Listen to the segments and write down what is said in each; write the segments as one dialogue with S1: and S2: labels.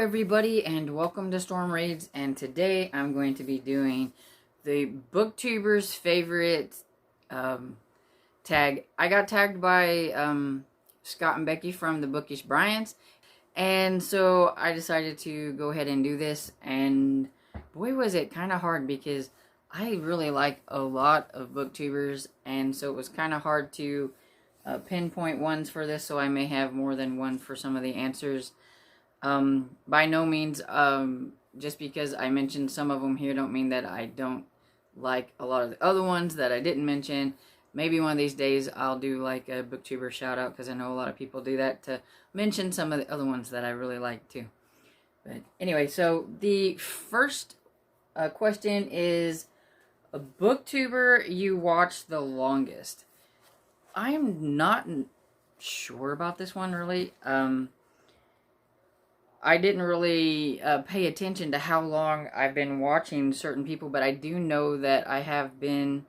S1: everybody, and welcome to Storm Raids. And today I'm going to be doing the Booktubers favorite tag. I got tagged by Scott and Becky from the Bookish Bryants, and so I decided to go ahead and do this. And boy, was it kind of hard because I really like a lot of Booktubers, and so it was kind of hard to pinpoint ones for this. So I may have more than one for some of the answers. By no means, just because I mentioned some of them here don't mean that I don't like a lot of the other ones that I didn't mention. Maybe one of these days I'll do like a booktuber shout out, because I know a lot of people do that, to mention some of the other ones that I really like too. But anyway, so the first question is, a booktuber you watch the longest. I'm not sure about this one really. I didn't really pay attention to how long I've been watching certain people, but I do know that I have been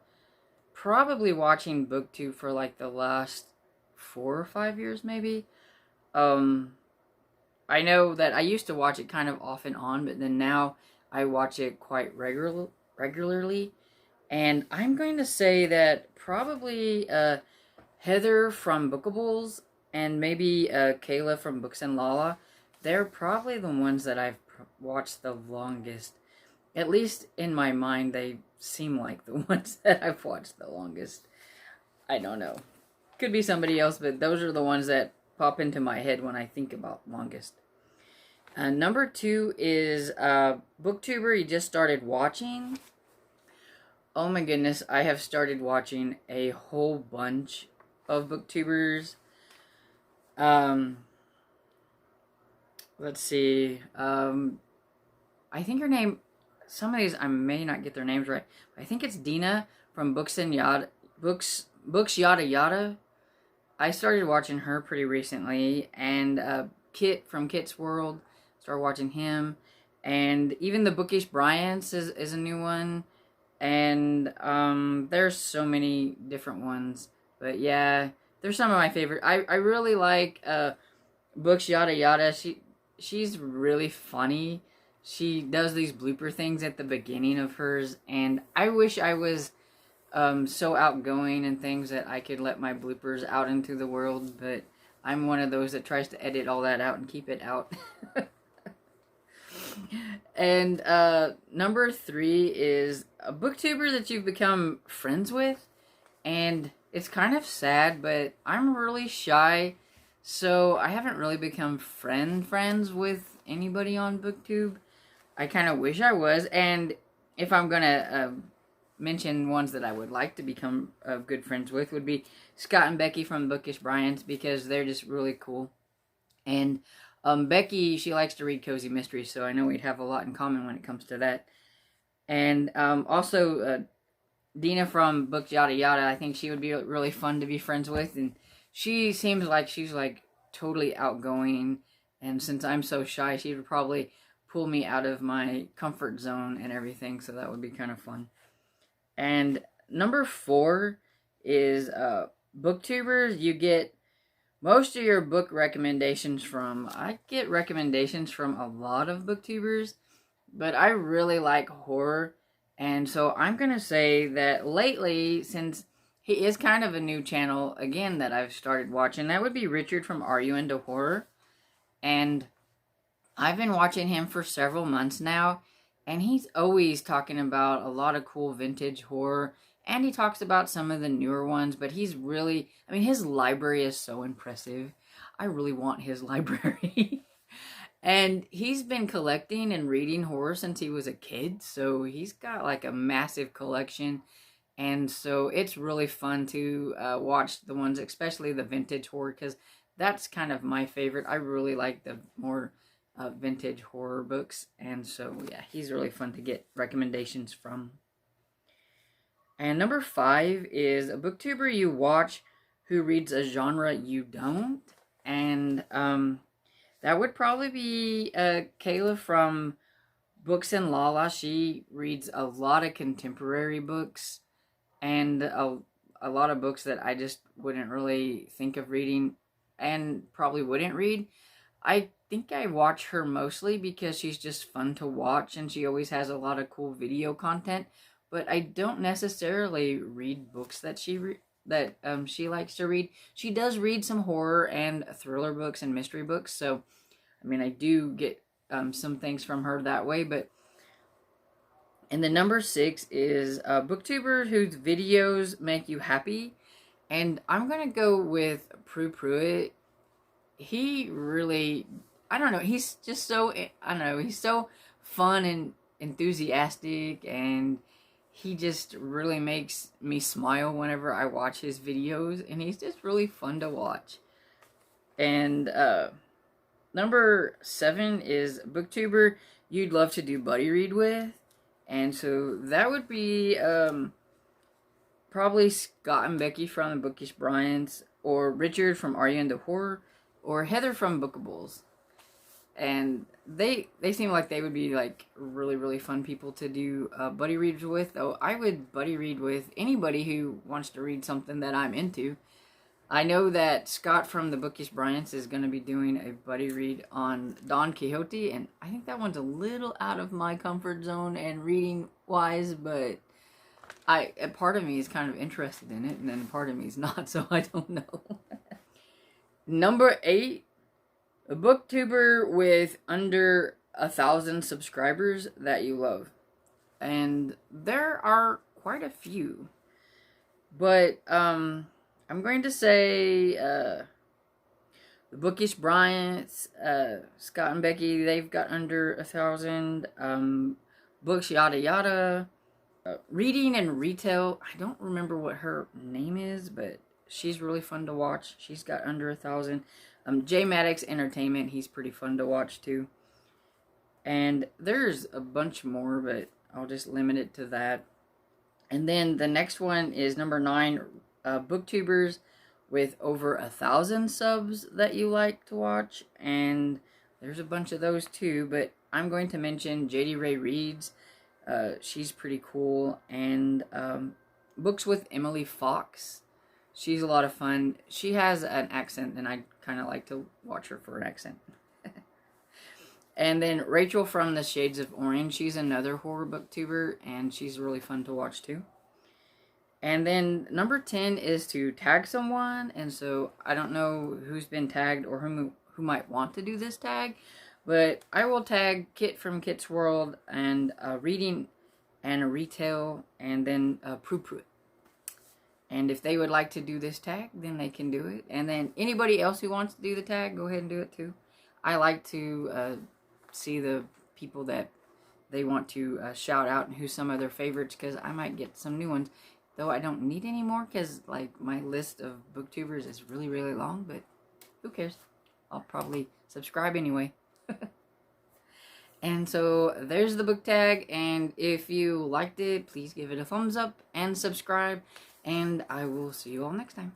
S1: probably watching Booktube for like the last 4 or 5 years, maybe. I know that I used to watch it kind of off and on, but then now I watch it quite regularly. And I'm going to say that probably Heather from Bookables and maybe Kayla from Books and Lala. They're probably the ones that I've watched the longest. At least in my mind, they seem like the ones that I've watched the longest. I don't know. Could be somebody else, but those are the ones that pop into my head when I think about longest. Number 2 is Booktuber you just started watching. Oh my goodness, I have started watching a whole bunch of Booktubers. Let's see. I think her name, some of these I may not get their names right. I think it's Dina from Books Yada Yada. I started watching her pretty recently, and Kit from Kit's World, started watching him, and even the Bookish Bryants is a new one, and there's so many different ones, but yeah, they're some of my favorite. I really like Books Yada Yada. She's really funny. She does these blooper things at the beginning of hers, and I wish I was so outgoing and things that I could let my bloopers out into the world, but I'm one of those that tries to edit all that out and keep it out. And number 3 is a Booktuber that you've become friends with, and it's kind of sad, but I'm really shy. So I haven't really become friends with anybody on Booktube. I kind of wish I was. And if I'm going to mention ones that I would like to become good friends with, would be Scott and Becky from Bookish Bryants, because they're just really cool. And Becky, she likes to read cozy mysteries, so I know we'd have a lot in common when it comes to that. And also Dina from Books Yada Yada, I think she would be really fun to be friends with. And she seems like she's like totally outgoing, and since I'm so shy, she would probably pull me out of my comfort zone and everything, so that would be kind of fun. And number 4 is Booktubers you get most of your book recommendations from. I get recommendations from a lot of Booktubers, but I really like horror, and so I'm going to say that lately, since he is kind of a new channel, again, that I've started watching, that would be Richard from Are You Into Horror? And I've been watching him for several months now, and he's always talking about a lot of cool vintage horror, and he talks about some of the newer ones, but he's really, I mean, his library is so impressive. I really want his library. And he's been collecting and reading horror since he was a kid, so he's got like a massive collection. And so it's really fun to watch the ones, especially the vintage horror, because that's kind of my favorite. I really like the more vintage horror books. And so, yeah, he's really fun to get recommendations from. And number 5 is a Booktuber you watch who reads a genre you don't. And that would probably be Kayla from Books and Lala. She reads a lot of contemporary books, and a lot of books that I just wouldn't really think of reading and probably wouldn't read. I think I watch her mostly because she's just fun to watch and she always has a lot of cool video content. But I don't necessarily read books that she likes to read. She does read some horror and thriller books and mystery books, so I mean I do get some things from her that way. But and the number 6 is a booktuber whose videos make you happy, and I'm gonna go with Pru Pruitt. He really, I don't know, he's just so, I don't know, he's so fun and enthusiastic, and he just really makes me smile whenever I watch his videos, and he's just really fun to watch. And number 7 is booktuber you'd love to do buddy read with, and so that would be probably Scott and Becky from the Bookish Bryants, or Richard from Are You Into Horror, or Heather from Bookables. And they seem like they would be like really, really fun people to do buddy reads with. Though I would buddy read with anybody who wants to read something that I'm into. I know that Scott from the Bookish Bryants is going to be doing a buddy read on Don Quixote, and I think that one's a little out of my comfort zone and reading wise, but a part of me is kind of interested in it, and then a part of me is not, so I don't know. Number 8, a booktuber with under 1,000 subscribers that you love. And there are quite a few. But I'm going to say the Bookish Bryants, Scott and Becky, they've got under 1,000. Books Yada Yada. Reading and Retail, I don't remember what her name is, but she's really fun to watch. She's got under 1,000. J Maddox Entertainment, he's pretty fun to watch too. And there's a bunch more, but I'll just limit it to that. And then the next one is number 9, booktubers with over 1,000 subs that you like to watch. And there's a bunch of those too, but I'm going to mention JD Ray Reads. She's pretty cool. And Books with Emily Fox. She's a lot of fun. She has an accent, and I kind of like to watch her for an accent. And then Rachel from the Shades of Orange. She's another horror booktuber, and she's really fun to watch too. And then number 10 is to tag someone. And so I don't know who's been tagged or who might want to do this tag, but I will tag Kit from Kit's World and Reading and Retail, and then Pru Pruitt. And if they would like to do this tag, then they can do it. And then anybody else who wants to do the tag, go ahead and do it too. I like to see the people that they want to shout out and who's some of their favorites, because I might get some new ones. Though I don't need any more, because like my list of booktubers is really, really long. But who cares? I'll probably subscribe anyway. And so there's the book tag. And if you liked it, please give it a thumbs up and subscribe. And I will see you all next time.